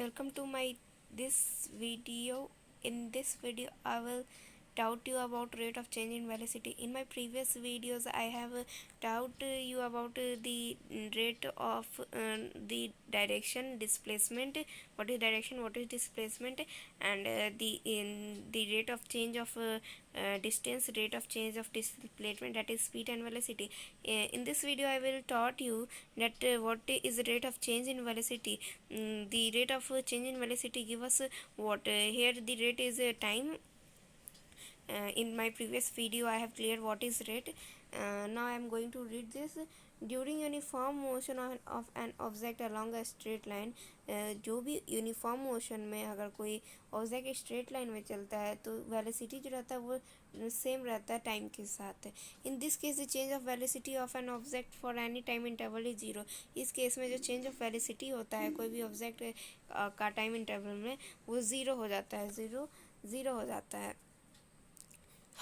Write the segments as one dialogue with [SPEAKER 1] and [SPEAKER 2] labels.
[SPEAKER 1] welcome to my this video. In this video I will taught you about rate of change in velocity. In my previous videos I have taught you about the rate of the direction displacement, what is direction, what is displacement, and the in the rate of change of distance, rate of change of displacement, that is speed and velocity. In this video I will taught you that what is the rate of change in velocity. The rate of change in velocity give us what here the rate is time. In my previous video I have cleared what is rate. Now I am going to read this. During uniform motion of an object along a straight line, जो भी uniform motion में अगर कोई object straight line में चलता है तो velocity जो रहता है वो सेम रहता है टाइम के साथ. In this case the change of velocity of an object for any time interval is zero. इस केस में जो चेंज ऑफ वेलोसिटी होता है कोई भी ऑब्जेक्ट का टाइम इंटरवल में वो ज़ीरो हो जाता है, ज़ीरो हो जाता है.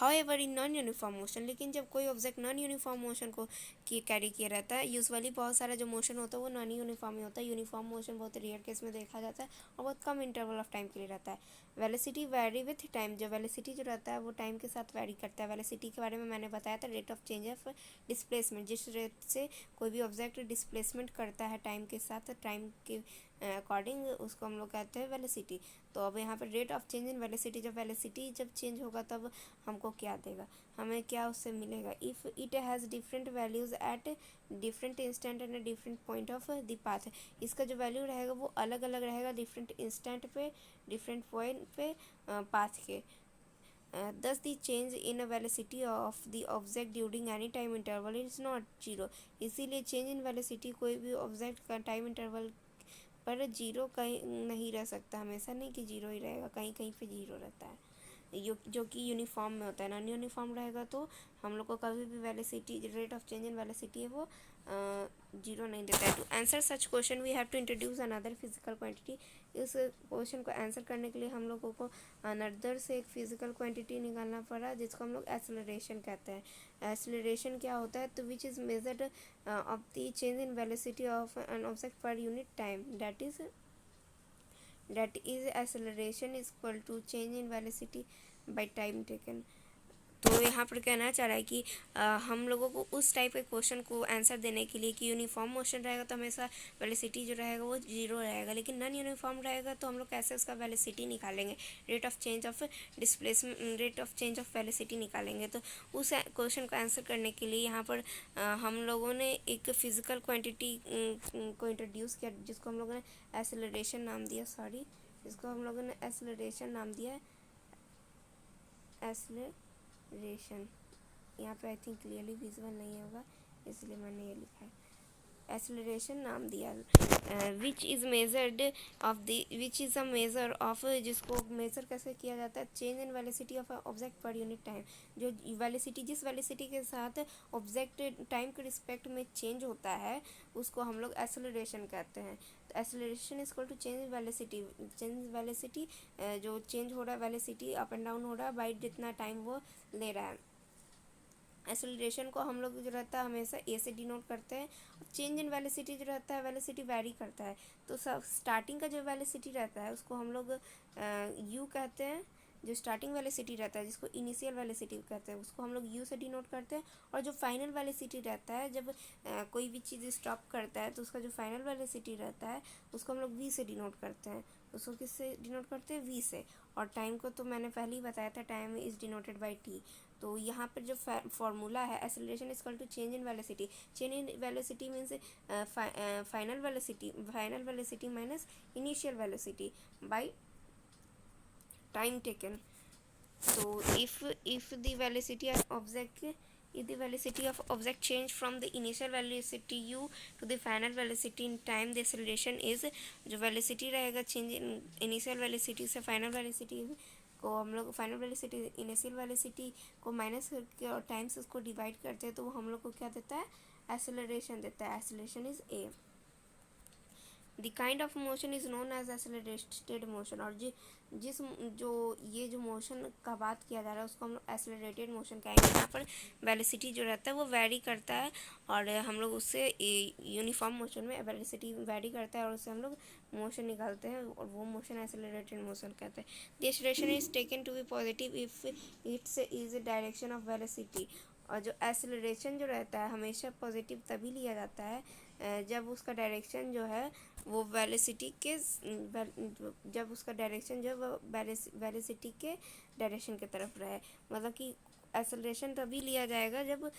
[SPEAKER 1] However, in non uniform motion, लेकिन जब कोई ऑब्जेक्ट नॉन यूनिफॉर्म मोशन को कैरी किया रहता है, यूजुअली बहुत सारा जो मोशन होता है वो नॉन यूनिफॉर्म ही होता है. यूनिफॉर्म मोशन बहुत रेयर केस में देखा जाता है और बहुत कम इंटरवल ऑफ टाइम के लिए रहता है. वेलोसिटी वैरी विथ टाइम, जो वेलोसिटी जो रहता है वो टाइम के साथ वैरी करता है. वेलोसिटी के बारे में मैंने बताया था, rate of change of displacement, जिस रेट से कोई भी ऑब्जेक्ट डिस्प्लेसमेंट करता है टाइम के साथ, टाइम के अकॉर्डिंग, उसको हम लोग कहते हैं वेलोसिटी. तो अब यहाँ पर rate of change in velocity, जब वेलोसिटी जब चेंज होगा तब हमको क्या देगा, हमें क्या उससे मिलेगा. If it has different values at different instant and different point of the path. इसका जो वैल्यू रहेगा वो अलग अलग रहेगा डिफरेंट इंस्टेंट पे, डिफरेंट पॉइंट पे, पाथ के. Thus the change in a velocity of the object during any time interval is not zero. इसीलिए चेंज इन वेलोसिटी कोई भी ऑब्जेक्ट का टाइम इंटरवल पर जीरो कहीं नहीं रह सकता. हमेशा नहीं कि जीरो ही रहेगा, कहीं कहीं पे जीरो रहता है, जो कि यूनिफॉर्म में होता है. नॉन यूनिफॉर्म रहेगा तो हम लोग को कभी भी velocity, rate of change in velocity है वो जीरो नहीं देता है. To answer such question we have to introduce another physical quantity. इस क्वेश्चन को आंसर करने के लिए हम लोगों को अनदर से एक फिजिकल क्वांटिटी निकालना पड़ा जिसको हम लोग एक्सेलरेशन कहते हैं. एक्सेलरेशन क्या होता है, तो विच is measured of the change in velocity of an object per unit time, that is acceleration is equal to change in velocity by time taken. तो यहाँ पर कहना चाह रहा है कि हम लोगों को उस टाइप के क्वेश्चन को आंसर देने के लिए कि यूनिफॉर्म मोशन रहेगा तो हमेशा वेलोसिटी जो रहेगा वो जीरो रहेगा, लेकिन नॉन यूनिफॉर्म रहेगा तो हम लोग कैसे उसका वेलोसिटी निकालेंगे, rate of change of displacement, rate of change of velocity निकालेंगे. तो उस क्वेश्चन को आंसर करने के लिए यहाँ पर हम लोगों ने एक फिजिकल क्वान्टिटी को इंट्रोड्यूस किया जिसको हम लोगों ने एक्सेलरेशन नाम दिया. जिसको हम लोगों ने एक्सेलरेशन नाम दिया है, एक्सेलरेशन. यहाँ पे आई थिंक क्लियरली विजुअल नहीं होगा इसलिए मैंने ये लिखा है, एक्सेलरेशन नाम दिया. Which is measured of the, which is a measure of, जिसको मेज़र कैसे किया जाता है, change in velocity of object per unit time. जो वेलोसिटी, जिस वेलोसिटी के साथ ऑब्जेक्ट टाइम के रिस्पेक्ट में चेंज होता है उसको हम लोग एक्सेलरेशन कहते हैं. तो acceleration is equal to change velocity. Change velocity, जो चेंज हो रहा है वेलोसिटी अप एंड डाउन हो रहा है बाई जितना टाइम वो ले रहा है. एक्सेलरेशन को हम लोग जो रहता है हमेशा ए से डिनोट करते हैं. चेंज इन वेलोसिटी जो रहता है, वेलोसिटी वैरी करता है, तो सब स्टार्टिंग का जो वेलोसिटी रहता है उसको हम लोग यू कहते हैं. जो स्टार्टिंग वेलोसिटी रहता है जिसको इनिशियल वेलोसिटी कहते हैं उसको हम लोग यू से डिनोट करते हैं. और जो फाइनल वेलोसिटी रहता है, जब कोई भी चीज़ स्टॉप करता है तो उसका जो फाइनल वेलोसिटी रहता है उसको हम लोग वी से डिनोट करते हैं. उसको किससे डिनोट करते हैं, वी से. और टाइम को तो मैंने पहले ही बताया था, time is denoted by t. तो यहाँ पर जो फॉर्मूला है, acceleration is equal to change in velocity. Change in velocity means final velocity minus initial velocity by time taken. So if the velocity of object change from the initial velocity u to the final velocity in time, the acceleration is, जो velocity रहेगा change in initial velocity से final velocity को हम लोग final velocity initial velocity को minus करके और time से उसको डिवाइड करते हैं तो वो हम लोग को क्या देता है, एक्सेलरेशन देता है. Acceleration is a. The kind of motion is known as accelerated motion. और जिस जो मोशन का बात किया जा रहा है उसको हम लोग एक्सेलरेटेड मोशन कहेंगे। यहाँ पर वेलोसिटी जो रहता है वो वैरी करता है और हम लोग उससे यूनिफॉर्म मोशन में वेलोसिटी वैरी करता है और उससे हम लोग मोशन निकालते हैं और वो मोशन एक्सेलरेटेड मोशन कहते हैं। The acceleration is taken to be positive if it's is direction of velocity. और जो एक्सेलरेशन जो रहता है हमेशा पॉजिटिव तभी लिया जाता है जब उसका डायरेक्शन जो है वो वेलोसिटी के जब उसका डायरेक्शन जो है वो वेलोसिटी के डायरेक्शन की तरफ रहे। मतलब कि एक्सेलरेशन तभी लिया जाएगा जब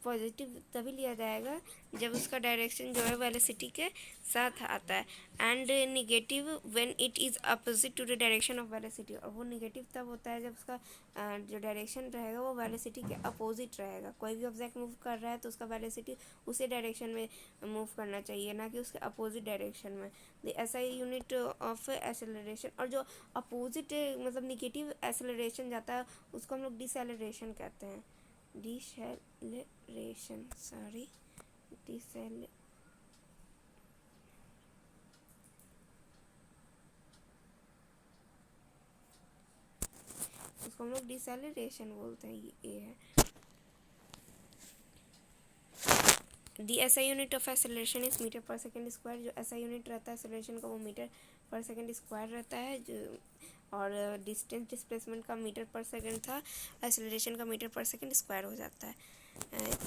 [SPEAKER 1] पॉजिटिव तभी लिया जाएगा जब उसका डायरेक्शन जो है वेलोसिटी के साथ आता है। And negative when it is opposite to the direction of velocity. और वो निगेटिव तब होता है जब उसका जो डायरेक्शन रहेगा वो वेलोसिटी के अपोजिट रहेगा। कोई भी ऑब्जेक्ट मूव कर रहा है तो उसका वेलोसिटी उसी डायरेक्शन में मूव करना चाहिए, ना कि उसके अपोजिट डायरेक्शन में। The SI unit of acceleration. और जो अपोजिट मतलब निगेटिव एक्सेलरेशन जाता है उसको हम लोग डिसेलरेशन कहते हैं। डिसेलरेशन उसको हम लोग डिसेलरेशन बोलते हैं। ये है the SI unit of acceleration is metre per second square. जो एसआई यूनिट रहता है एक्सेलरेशन का वो मीटर पर सेकेंड स्क्वायर रहता है। जो और डिस्टेंस डिस्प्लेसमेंट का मीटर पर सेकेंड था, एक्सेलरेशन का मीटर पर सेकेंड स्क्वायर हो जाता है।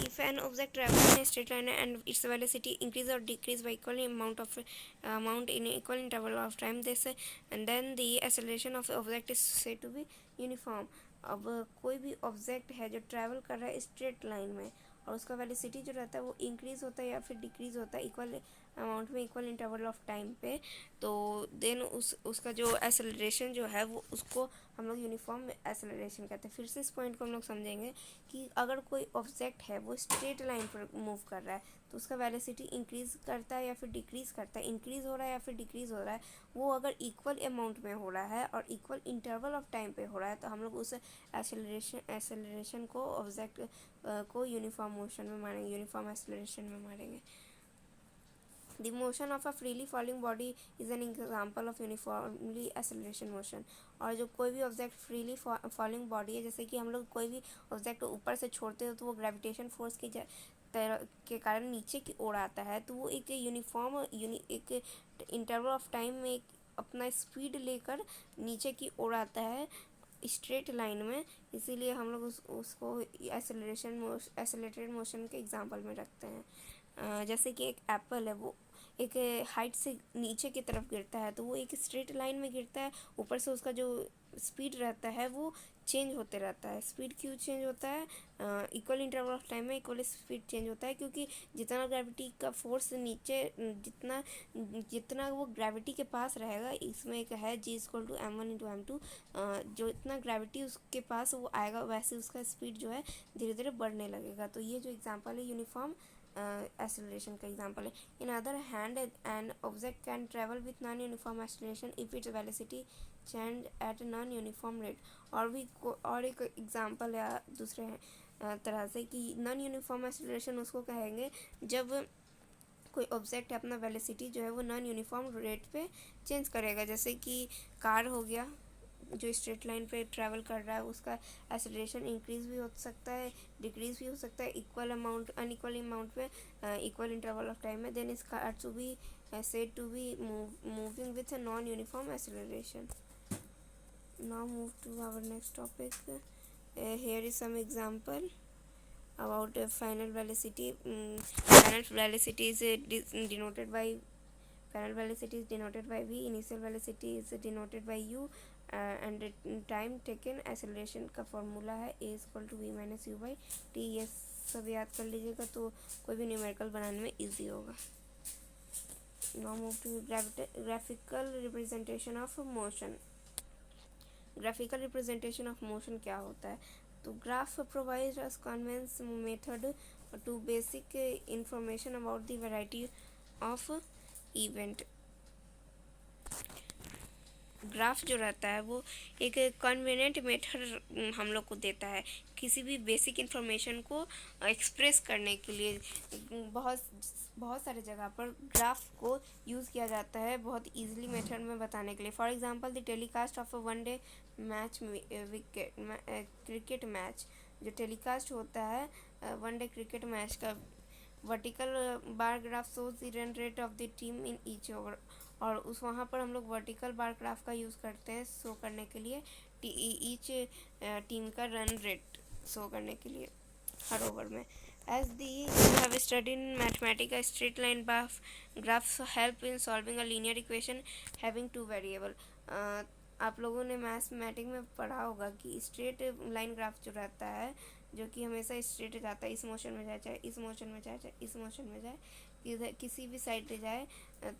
[SPEAKER 1] If an object travel in straight line and its velocity increase और decrease by equal amount in equal interval of time this and then the acceleration of object is said to be uniform. अब कोई भी object है जो travel कर रहा है straight line में और उसका वेलोसिटी जो रहता है वो इंक्रीज़ होता है या फिर डिक्रीज़ होता है इक्वल अमाउंट में इक्वल इंटरवल ऑफ टाइम पे, तो देन उसका जो एक्सेलरेशन जो है वो उसको हम लोग यूनिफॉर्म एक्सेलरेशन कहते हैं। फिर से इस पॉइंट को हम लोग समझेंगे कि अगर कोई ऑब्जेक्ट है वो स्ट्रेट लाइन पर मूव कर रहा है तो उसका वेलोसिटी इंक्रीज़ करता है या फिर डिक्रीज़ करता है, इंक्रीज़ हो रहा है या फिर डिक्रीज़ हो रहा है। वो अगर इक्वल अमाउंट में हो रहा है और इक्वल इंटरवल ऑफ टाइम पे हो रहा है तो हम लोग उस एक्सेलरेशन को ऑब्जेक्ट को यूनिफॉर्म मोशन में मानेंगे, यूनिफॉर्म एक्सेलरेशन में मानेंगे। The motion of a freely falling body is an example of uniformly acceleration motion। और जो कोई भी ऑब्जेक्ट फ्रीली फॉलिंग बॉडी है, जैसे कि हम लोग कोई भी ऑब्जेक्ट ऊपर से छोड़ते हो तो वो ग्रेविटेशन फोर्स के कारण नीचे की ओर आता है, तो वो एक यूनिफॉर्म एक इंटरवल ऑफ टाइम में एक अपना स्पीड लेकर नीचे की ओर आता है स्ट्रेट लाइन में। इसीलिए हम लोग उसको एक्सेलरेटेड मोशन के एग्जांपल में रखते हैं। जैसे कि एक एप्पल है वो एक हाइट से नीचे की तरफ गिरता है तो वो एक स्ट्रेट लाइन में गिरता है, ऊपर से उसका जो स्पीड रहता है वो चेंज होते रहता है। स्पीड क्यों चेंज होता है? इक्वल इंटरवल ऑफ टाइम में इक्वल स्पीड चेंज होता है क्योंकि जितना ग्रेविटी का फोर्स नीचे जितना वो ग्रेविटी के पास रहेगा, इसमें एक है G=m1/m2, जो इतना ग्रेविटी उसके पास वो आएगा वैसे उसका स्पीड जो है धीरे धीरे बढ़ने लगेगा। तो ये जो एग्जांपल है यूनिफॉर्म एक्सेलरेशन का एग्जांपल है। In other hand an object can travel with non uniform acceleration if its velocity change at non uniform rate. और एक एग्जांपल है दूसरे तरह से कि नॉन यूनिफॉर्म एक्सेलरेशन उसको कहेंगे जब कोई ऑब्जेक्ट अपना वेलोसिटी जो है वो नॉन यूनिफॉर्म रेट पे चेंज करेगा। जैसे कि कार हो गया जो स्ट्रेट लाइन पे ट्रैवल कर रहा है उसका एक्सेलरेशन इंक्रीज भी हो सकता है, डिक्रीज भी हो सकता है इक्वल अमाउंट अनइक्वल अमाउंट में इक्वल इंटरवल ऑफ टाइम में। Then is to be said to be moving with a non-uniform acceleration. Now move to our next topic. Here is some example about final velocity. Final velocity is denoted by final velocity is denoted by v, initial velocity is denoted by u, and time taken acceleration का formula है a = v - u/t। ये सब याद कर लीजिएगा तो कोई भी न्यूमेरिकल बनाने में इजी होगा। Now move to graphical representation of motion. Graphical representation of motion क्या होता है? तो graph provides us convenient method to basic information about the variety of event. Graph जो रहता है वो एक कन्वीनियंट मेथड हम लोग को देता है किसी भी बेसिक इन्फॉर्मेशन को एक्सप्रेस करने के लिए। बहुत बहुत सारे जगह पर ग्राफ को यूज़ किया जाता है बहुत इजीली मेथड में बताने के लिए। For example the telecast of a one day match cricket match जो टेलीकास्ट होता है वन डे क्रिकेट मैच का vertical bar graph shows the run rate of the team in each over. और उस वहाँ पर हम लोग वर्टिकल बार ग्राफ का यूज़ करते हैं शो करने के लिए ईच टीम का रन रेट शो करने के लिए हर ओवर में। As the you have study in mathematics straight line graphs help in solving a linear equation having two variable. आप लोगों ने मैथमेटिक्स में पढ़ा होगा कि स्ट्रेट लाइन ग्राफ जो रहता है जो कि हमेशा स्ट्रेट जाता है, इस मोशन में जाए चाहे इस मोशन में जाए चाहे इस मोशन में जाए, इधर किसी भी साइड पे जाए,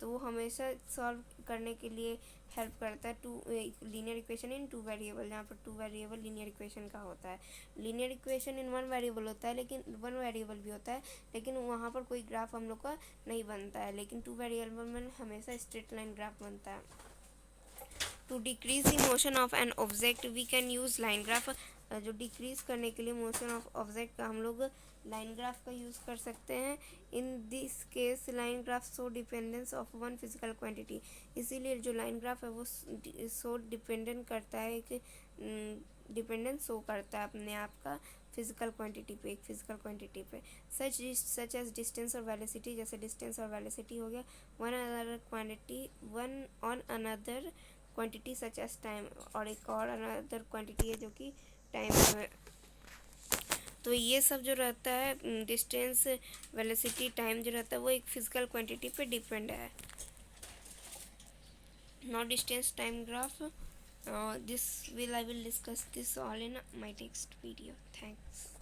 [SPEAKER 1] तो वो हमेशा सॉल्व करने के लिए हेल्प करता है two linear equation in two variable, जहाँ पर टू वेरिएबल लीनियर इक्वेशन का होता है। Linear equation in one variable होता है, लेकिन वन वेरिएबल भी होता है, लेकिन वहाँ पर कोई ग्राफ हम लोग का नहीं बनता है, लेकिन टू वेरिएबल में हमेशा स्ट्रेट लाइन ग्राफ बनता है। To decrease the motion of an object we can use line graph. जो डिक्रीज करने के लिए मोशन ऑफ ऑब्जेक्ट का हम लोग लाइन ग्राफ का यूज़ कर सकते हैं। In this case line graph show dependence of one physical quantity. इसीलिए जो लाइन ग्राफ है वो शो डिपेंडेंट करता है, एक डिपेंडेंस शो करता है अपने आप का फिजिकल क्वांटिटी पे, एक फिजिकल क्वांटिटी पे। सच एज डिस्टेंस और वेलोसिटी, जैसे डिस्टेंस और वेलोसिटी हो गया। One on another quantity such as time, और एक और अनदर क्वांटिटी है जो कि टाइम है। तो ये सब जो रहता है डिस्टेंस वेलोसिटी टाइम जो रहता है वो एक फिजिकल क्वांटिटी पे डिपेंड है। Now distance time graph, I will discuss this all in my next video. Thanks.